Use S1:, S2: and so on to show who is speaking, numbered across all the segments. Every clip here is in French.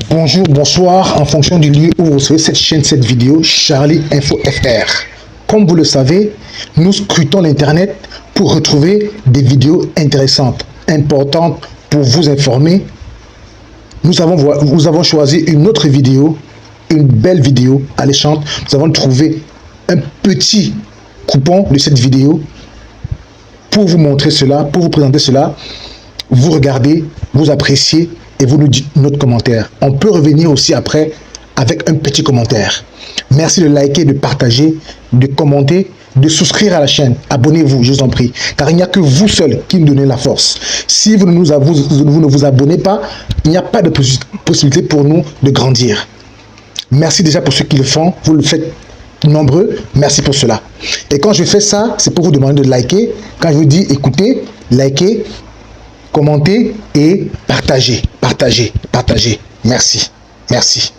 S1: Bonjour, bonsoir, en fonction du lieu où vous recevez cette chaîne, cette vidéo, Charlie Info FR. Comme vous le savez, nous scrutons l'Internet pour retrouver des vidéos intéressantes, importantes pour vous informer. Nous avons choisi une autre vidéo, une belle vidéo alléchante. Nous avons trouvé un petit coupon de cette vidéo pour vous montrer cela, pour vous présenter cela. Vous regardez, vous appréciez et vous nous dites notre commentaire. On peut revenir aussi après avec un petit commentaire. Merci de liker, de partager, de commenter, de souscrire à la chaîne. Abonnez-vous, je vous en prie, car il n'y a que vous seul qui nous donnez la force. Si vous ne vous abonnez pas, il n'y a pas de possibilité pour nous de grandir. Merci déjà pour ceux qui le font. Vous le faites nombreux. Merci pour cela. Et quand je fais ça, c'est pour vous demander de liker. Quand je vous dis écoutez, likez, commentez et partagez, partagez. Merci, merci.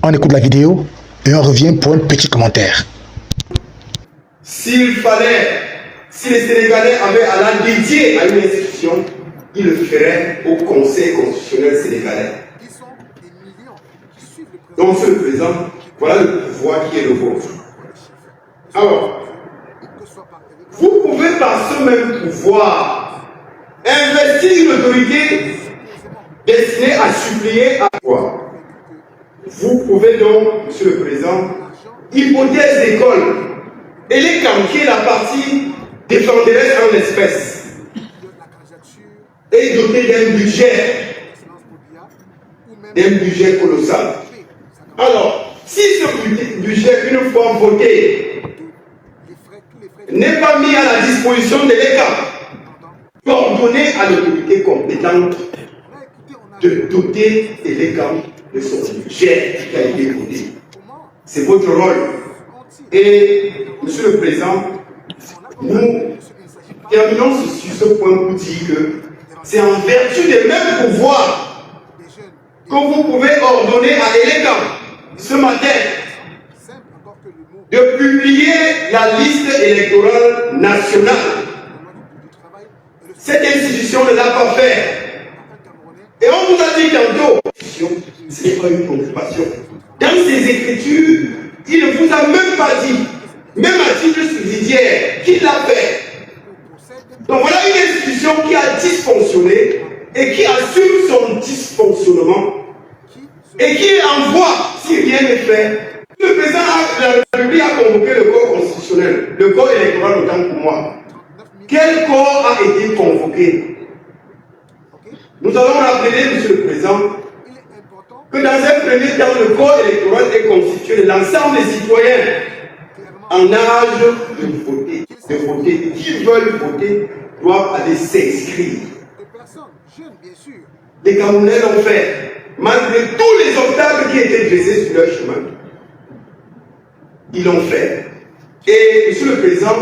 S1: On écoute la vidéo et on revient pour un petit commentaire.
S2: Si les Sénégalais avaient à la dédier à une institution, ils le feraient au Conseil constitutionnel sénégalais. Donc, Monsieur le Président, voilà le pouvoir qui est le vôtre. Alors, vous pouvez par ce même pouvoir investir une autorité destinée à supplier à quoi? Vous pouvez donc, Monsieur le Président, hypothèse d'école et les quantiers la partie défenderesse en espèces et doter d'un budget colossal. Alors, si ce budget, une fois voté, n'est pas mis à la disposition de l'État, ordonner à l'autorité compétente de doter l'État de son budget qui a été voté. C'est votre rôle. Et, Monsieur le Président, nous terminons sur ce point pour dire que c'est en vertu des mêmes pouvoirs que vous pouvez ordonner à l'État ce matin de publier la liste électorale nationale. Cette institution ne l'a pas fait. Et on vous a dit tantôt, ce n'est pas une préoccupation. Dans ses écritures, il ne vous a même pas dit, même à titre subsidiaire, qu'il l'a fait. Donc voilà une institution qui a dysfonctionné et qui assume son dysfonctionnement et qui envoie, si rien n'est fait, le président de la République a convoqué le corps constitutionnel, le corps électoral autant pour moi. Quel corps a été convoqué? Nous allons rappeler, Monsieur le Président, que dans un premier temps, le corps électoral est constitué de l'ensemble des citoyens en âge de voter. Qui veulent voter doivent aller s'inscrire. Les Camerounais l'ont fait, malgré tous les obstacles qui étaient dressés sur leur chemin. Ils l'ont fait. Et, Monsieur le Président,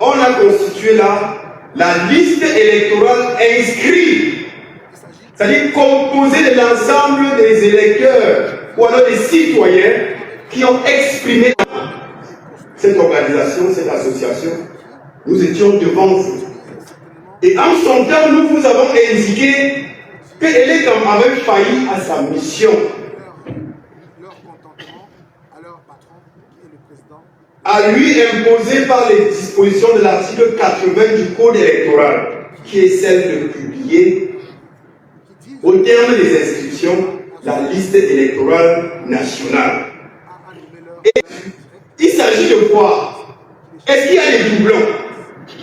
S2: on a constitué là la liste électorale inscrite, c'est-à-dire composée de l'ensemble des électeurs ou alors des citoyens qui ont exprimé cette organisation, cette association. Nous étions devant vous. Et en son temps, nous vous avons indiqué que l'État avait failli à sa mission. À lui imposer par les dispositions de l'article 80 du Code électoral, qui est celle de publier, au terme des inscriptions, la liste électorale nationale. Et il s'agit de voir, est-ce qu'il y a des doublons?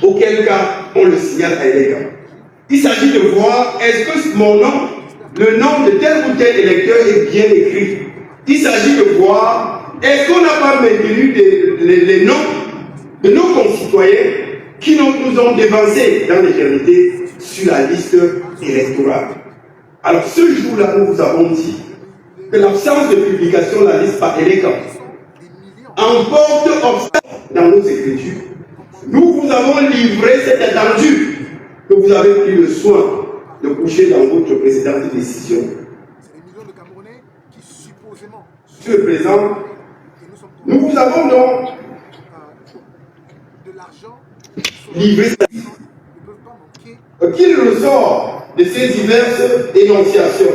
S2: Auquel cas, on le signale à l'État. Il s'agit de voir, est-ce que mon nom, le nom de tel ou tel électeur est bien écrit? Il s'agit de voir, est-ce qu'on n'a pas maintenu les noms de nos concitoyens qui nous ont dévancés dans l'éternité sur la liste électorale? Alors ce jour-là, nous vous avons dit que l'absence de publication de la liste par l'État emporte obstacle dans nos écritures. Nous vous avons livré cette attendue que vous avez pris le soin de coucher dans votre précédente décision. Monsieur le Président, nous vous avons donc livré cette qu'il ressort de ces diverses énonciations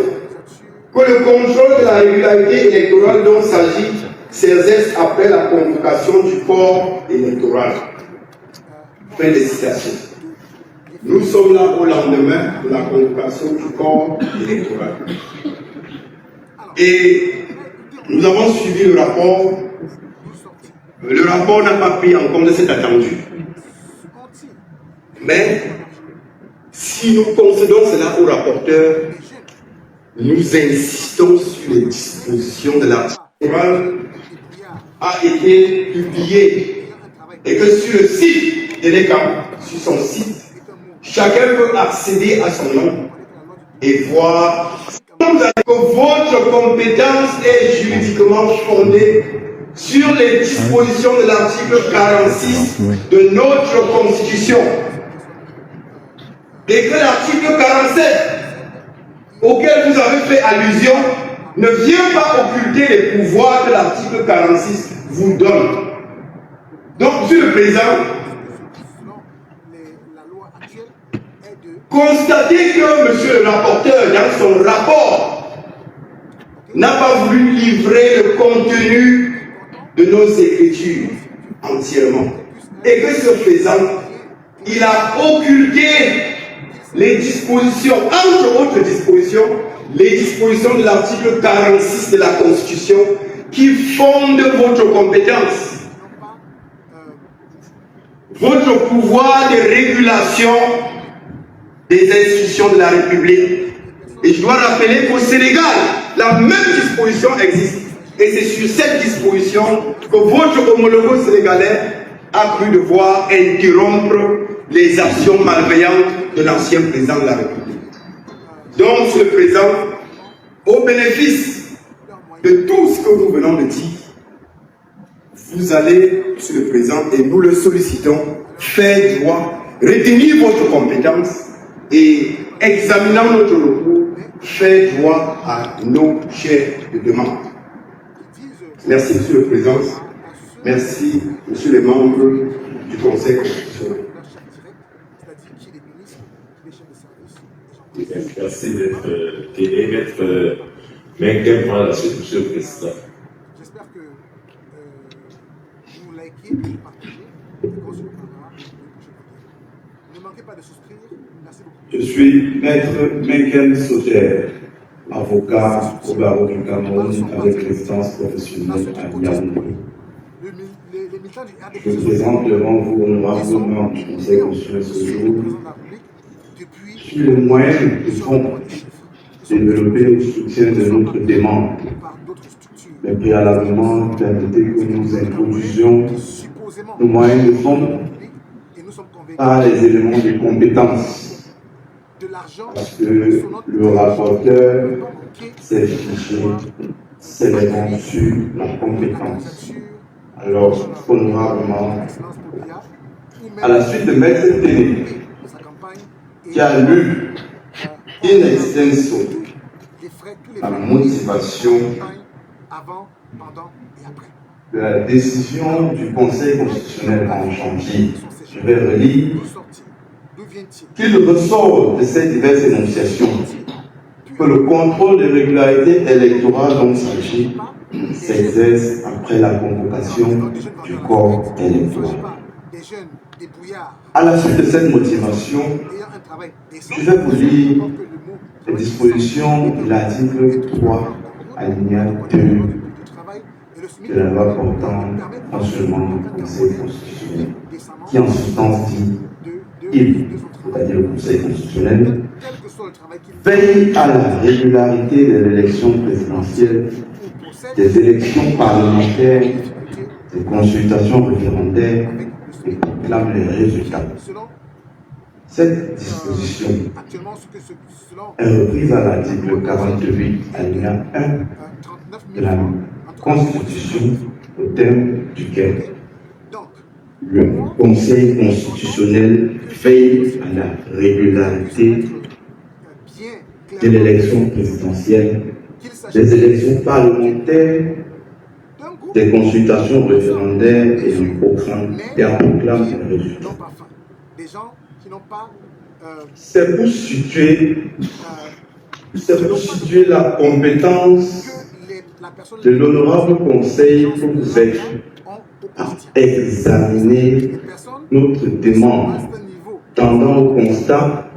S2: que le contrôle de la régularité électorale dont s'agit s'exerce après la convocation du corps électoral. Fin de citation. Nous sommes là au lendemain de la convocation du corps électoral. Et nous avons suivi le rapport. Le rapport n'a pas pris en compte cet attendu. Mais si nous concédons cela au rapporteur, nous insistons sur les dispositions de l'article a été publié et que sur le site de l'ECAM, sur son site, chacun peut accéder à son nom et voir que votre compétence est juridiquement fondée sur les dispositions de l'article 46 de notre Constitution et que l'article 47 auquel vous avez fait allusion ne vient pas occulter les pouvoirs que l'article 46 vous donne. Donc, Monsieur le Président, constatez que Monsieur le rapporteur, dans son rapport, n'a pas voulu livrer le contenu de nos écritures entièrement. Et que ce faisant, il a occulté les dispositions, entre autres dispositions, les dispositions de l'article 46 de la Constitution qui fondent votre compétence, votre pouvoir de régulation des institutions de la République. Et je dois rappeler qu'au Sénégal, la même disposition existe. Et c'est sur cette disposition que votre homologue sénégalais a cru devoir interrompre les actions malveillantes de l'ancien président de la République. Donc, Monsieur le Président, au bénéfice de tout ce que nous venons de dire, vous allez, Monsieur le Président, et nous le sollicitons, faire droit, retenir votre compétence et, examinant notre recours, faire droit à nos chefs de demande. Merci, Monsieur le Président. Merci, Monsieur les membres du Conseil constitutionnel.
S3: Merci d'être télé. Maître Menkem prend la suite, Monsieur le Président.
S4: J'espère que vous likez, vous partagez et qu'on se reprendra pour les prochaines vidéos. Ne manquez pas de souscrire. Merci beaucoup.
S5: Je suis Maître Menkem Soter, avocat au barreau du Cameroun avec résidence professionnelle à Yaoundé. Je me présente devant vous, honorables membres du Conseil constitutionnel ce jour. Je suis le moyen de fond développé au soutien de notre demande. Mais préalablement, permettez que nous introduisions nos moyens de fond par les éléments de compétence. Parce que le rapporteur s'est fiché sévèrement sur la compétence. Alors, honorablement, à la suite de Maître Téné, qui a lu in extenso la motivation de la décision du Conseil constitutionnel en janvier, je vais relire qu'il ressort de ces diverses énonciations que le contrôle de régularité électorale dont il s'agit s'exerce après la convocation du corps électoral. À la suite de cette motivation, je vais vous lire les dispositions de l'article 3, alinéa 2 de la loi portant fonctionnement du Conseil constitutionnel, qui en substance dit il, c'est-à-dire le Conseil constitutionnel, veille à la régularité de l'élection présidentielle, des élections parlementaires, des consultations référendaires et proclame les résultats. Cette disposition est reprise à l'article 48, alinéa 1 de la Constitution, au terme duquel le Conseil constitutionnel veille à la régularité de l'élection présidentielle, des élections parlementaires, des consultations référendaires et un proclame les résultats. C'est pour situer C'est pour situer la compétence de l'honorable conseil pour vous aider à examiner notre demande tendant au constat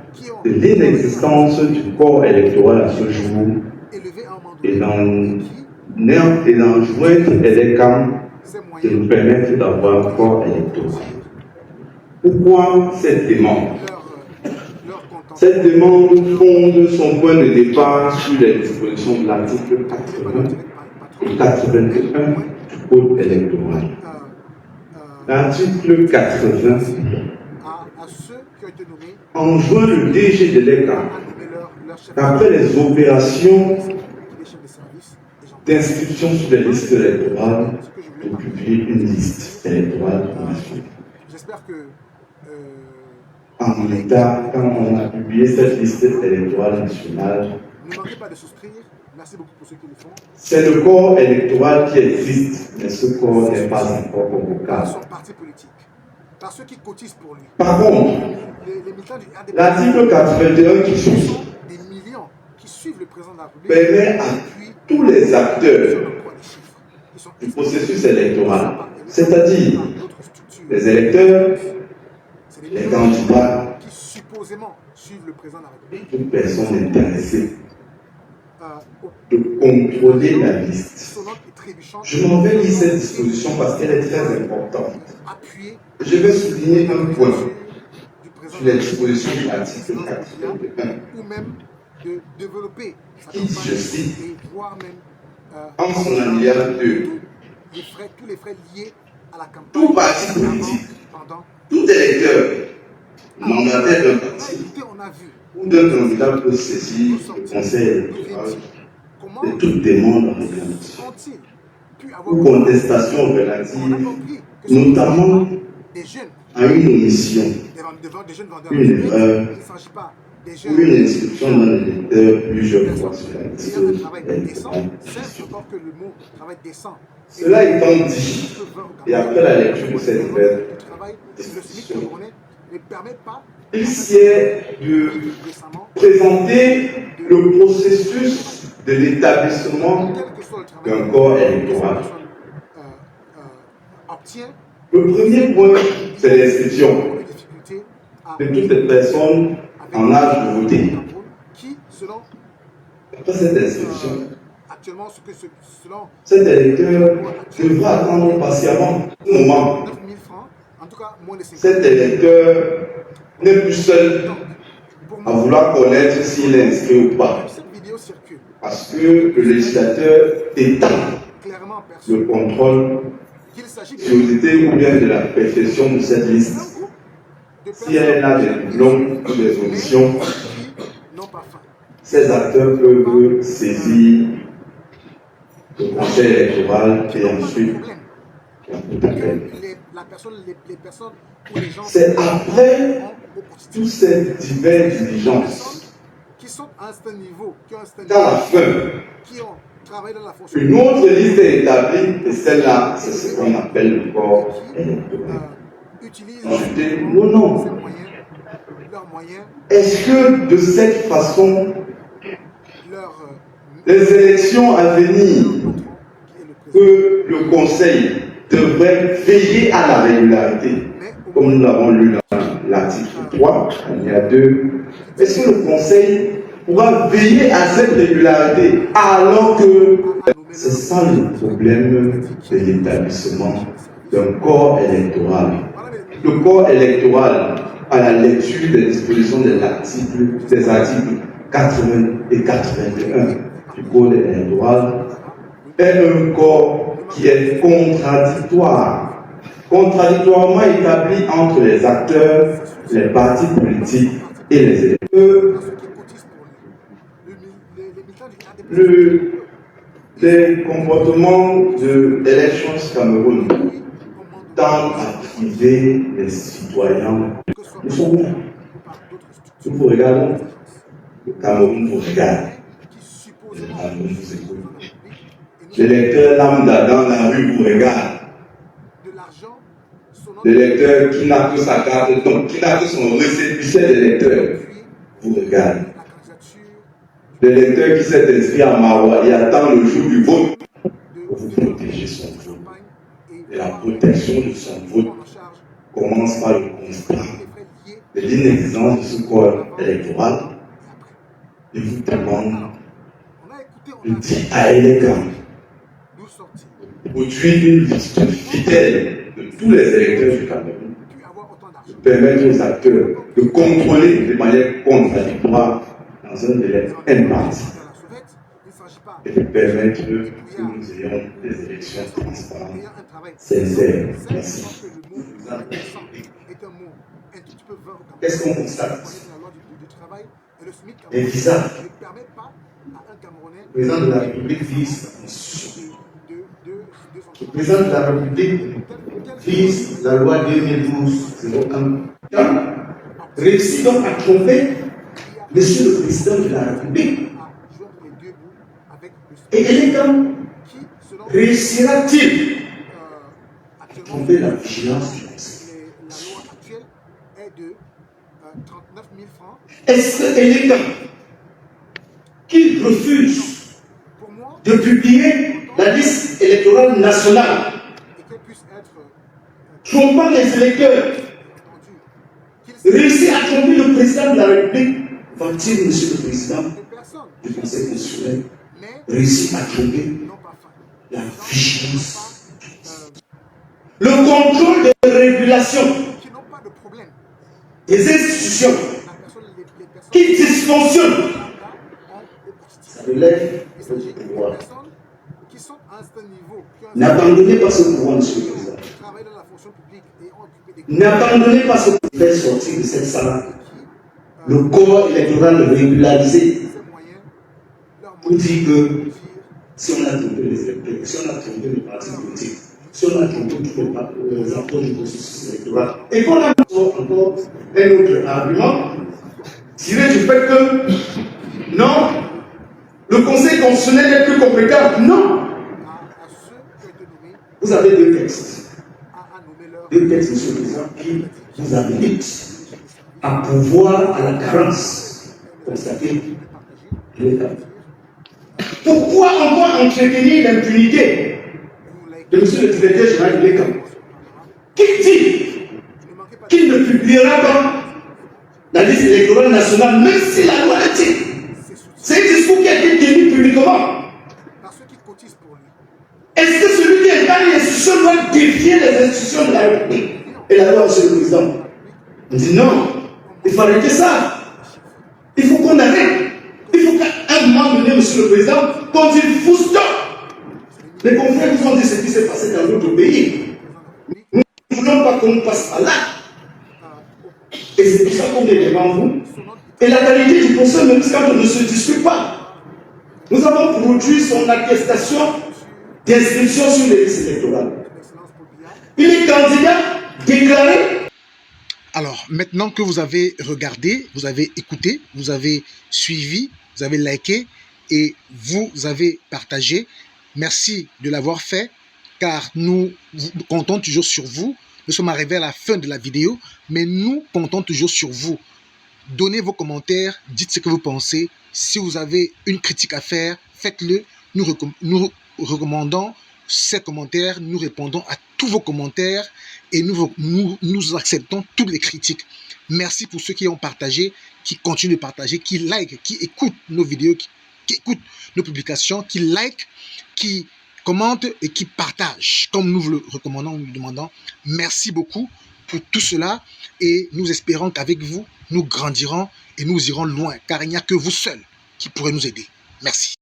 S5: de l'inexistence du corps électoral à ce jour et d'en joindre les camps qui nous permettent d'avoir un corps électoral. Pourquoi cette demande? Cette demande fonde son point de départ sur les dispositions de l'article 80 et 81 du Code électoral. L'article 80 enjoint le DG de l'ECA, après les opérations d'inscription sur les listes électorales, de publier une liste électorale nationale.
S4: J'espère que
S5: en l'état, quand on a publié cette liste électorale nationale,
S4: ne manquez pas de souscrire. Merci beaucoup pour ceux qui le font.
S5: C'est le corps électoral qui existe, mais ce corps n'est pas encore convocable.
S4: Son parti politique, par ceux qui cotisent pour lui.
S5: Par contre,
S4: Les militants du RDP,
S5: l'article 81 qui
S4: ce
S5: suit
S4: sont des millions qui suivent le président de la République.
S5: permet à tous les acteurs
S4: Ils sont
S5: du processus électoral, c'est-à-dire les électeurs, les candidats,
S4: qui supposément suivent le président de la République,
S5: toute personne intéressée, de contrôler la liste. Je m'en vais lire cette disposition parce qu'elle est très importante. Je vais souligner un point sur les dispositions de l'article 81
S4: ou même de développer
S5: qui dit, je cite,
S4: et voire même
S5: en son alinéa 2,
S4: tous les frais liés à la campagne.
S5: tout parti politique,
S4: Pendant
S5: tout électeur, mandataire d'un parti
S4: on a vu
S5: ou d'un candidat peut saisir le conseil électoral de toute demande en réclamation
S4: ont-ils pu
S5: ou
S4: avoir
S5: contestation relative, notamment
S4: des jeunes
S5: à une omission,
S4: des jeunes vendeurs
S5: une erreur
S4: il ne s'agit pas des
S5: ou
S4: jeunes
S5: une inscription dans le lecteur plusieurs fois sur la liste
S4: ayant un travail décent,
S5: électorale.
S4: c'est encore que le mot travail décent.
S5: Cela étant dit, et après la lecture de cette brève
S4: Le travail de le SMIC
S5: discussion,
S4: camerounais ne permet pas
S5: il sied de
S4: récemment,
S5: présenter le processus de l'établissement
S4: quel que soit le travail
S5: d'un corps
S4: que cette
S5: électoral.
S4: personne obtient,
S5: Le premier point, c'est l'inscription
S4: les difficultés à
S5: de toutes les personnes en âge de voter.
S4: qui, selon
S5: Après cette inscription,
S4: actuellement selon
S5: cet électeur devra attendre patiemment un moment.
S4: 9 000 francs, en tout cas moins de 50
S5: Cet électeur n'est plus seul
S4: Pour
S5: à
S4: moi,
S5: vouloir connaître s'il est inscrit ou pas,
S4: cette vidéo circule
S5: parce que le législateur étend
S4: clairement
S5: le
S4: perçu
S5: contrôle
S4: qu'il s'agit de
S5: sécurité ou bien de la perfection de cette liste.
S4: de
S5: Si elle a des longues ou des auditions,
S4: qui n'ont pas faim.
S5: ces acteurs peuvent saisir le conseil électoral et ensuite la peine.
S4: Les personnes ou les gens
S5: C'est après
S4: ont
S5: toutes ces diverses diligences
S4: qui sont à un certain niveau, qui ont un certain
S5: qu'à la
S4: niveau,
S5: fin,
S4: qui ont travaillé dans la fonction
S5: une autre liste est établie et celle-là, c'est ce qu'on appelle le corps électoral.
S4: utilisent
S5: Ensuite, non.
S4: ces moyens, leurs moyens,
S5: Est-ce que de cette façon,
S4: leur
S5: les élections à venir,
S4: patron, qui est le président,
S5: que le Conseil devrait veiller à la régularité,
S4: mais au
S5: comme
S4: moins
S5: nous l'avons lu dans l'article 3, il y a 2, est-ce que le Conseil pourra veiller à cette régularité alors que
S4: à nommer
S5: c'est ça le problème de l'établissement d'un corps électoral. Le corps électoral, à la lecture des dispositions des articles 80 et 81 du Code électoral, est un corps qui est contradictoire, contradictoirement établi entre les acteurs, les partis politiques et les électeurs.
S4: ceux qui cotisent pour lui. Les militants du RDP,
S5: Les comportements de Elections Cameroun tendent à priver les citoyens.
S4: que ce soit
S5: Nous sommes là.
S4: par d'autres structures,
S5: Nous vous regardons. Le Cameroun vous regarde.
S4: qui supposément
S5: Le Cameroun vous écoute.
S4: dans la République, et nous
S5: L'électeur lambda dans la rue vous regarde.
S4: de l'argent, son nom
S5: L'électeur qui n'a que sa carte, donc qui n'a que son récépissé d'électeur
S4: puis
S5: vous regarde.
S4: la candidature
S2: l'électeur qui s'est inscrit à Marois et attend le jour du vote pour vous protéger son vote. Et la protection de son vote commence par le constat de l'inexistence de ce corps électoral. Je vous demande de dire à Eleka de produire une liste fidèle de tous les électeurs du Cameroun, de permettre aux acteurs de contrôler de manière contradictoire dans un délai imparti et de permettre que nous ayons des élections transparentes, sincères. Merci. Qu'est-ce qu'on constate? Les visas. Le président de la République vise la Constitution. Le président de la République vise la loi 2012-01. Réussit donc à tromper Monsieur le Président de la République. Et Eleka réussira-t-il à tromper la vigilance du Conseil? Est-ce que Eleka, qui refuse de publier la liste électorale nationale, trompant les électeurs, réussit à tromper le président de la République, va-t-il, Monsieur le Président du Conseil constitutionnel, réussir à tromper la vigilance, le contrôle de régulation des institutions qui dysfonctionnent? Ça relève de votre pouvoir. N'abandonnez pas ce pouvoir, Monsieur le Président. N'abandonnez pas ce pouvoir. Faire sortir de cette salle le corps électoral régularisé pour dire que si on a trompé les électeurs, si on a trompé les partis politiques, si on a trompé tous les acteurs du processus électoral, et qu'on a encore un autre argument tiré du fait que non, le Conseil constitutionnel est plus compétent. Non. Vous avez deux textes. Deux textes, Monsieur le Président, qui vous habilitent à pouvoir, à la carence, constater l'État. Pourquoi encore entretenir l'impunité de Monsieur le Directeur général de l'État, qui dit qu'il ne publiera pas la liste électorale nationale, même si la loi le dit? C'est un discours qui a été tenu publiquement. Est-ce que celui qui incarne les institutions doit défier les institutions de la République et la loi, Monsieur le Président? On dit non, il faut arrêter ça. Il faut qu'on arrête. Il faut qu'à un moment donné, Monsieur le Président, qu'on dise full stop. Les confrères nous ont dit ce qui s'est passé dans notre pays. Nous ne voulons pas qu'on passe par là. Et c'est pour ça qu'on est devant vous. Et la qualité du procès, même quand on ne se discute pas. Nous avons produit son attestation d'inscription sur les listes électorales. Il est candidat déclaré.
S1: Alors, maintenant que vous avez regardé, vous avez écouté, vous avez suivi, vous avez liké et vous avez partagé, merci de l'avoir fait, car nous comptons toujours sur vous. Nous sommes arrivés à la fin de la vidéo, mais nous comptons toujours sur vous. Donnez vos commentaires, dites ce que vous pensez. Si vous avez une critique à faire, faites-le. Nous recommandons ces commentaires, nous répondons à tous vos commentaires et nous acceptons toutes les critiques. Merci pour ceux qui ont partagé, qui continuent de partager, qui like, qui écoutent nos vidéos, qui écoutent nos publications, qui like, qui commentent et qui partagent, comme nous vous le recommandons, nous le demandons. Merci beaucoup pour tout cela et nous espérons qu'avec vous, nous grandirons et nous irons loin, car il n'y a que vous seuls qui pourrez nous aider. Merci.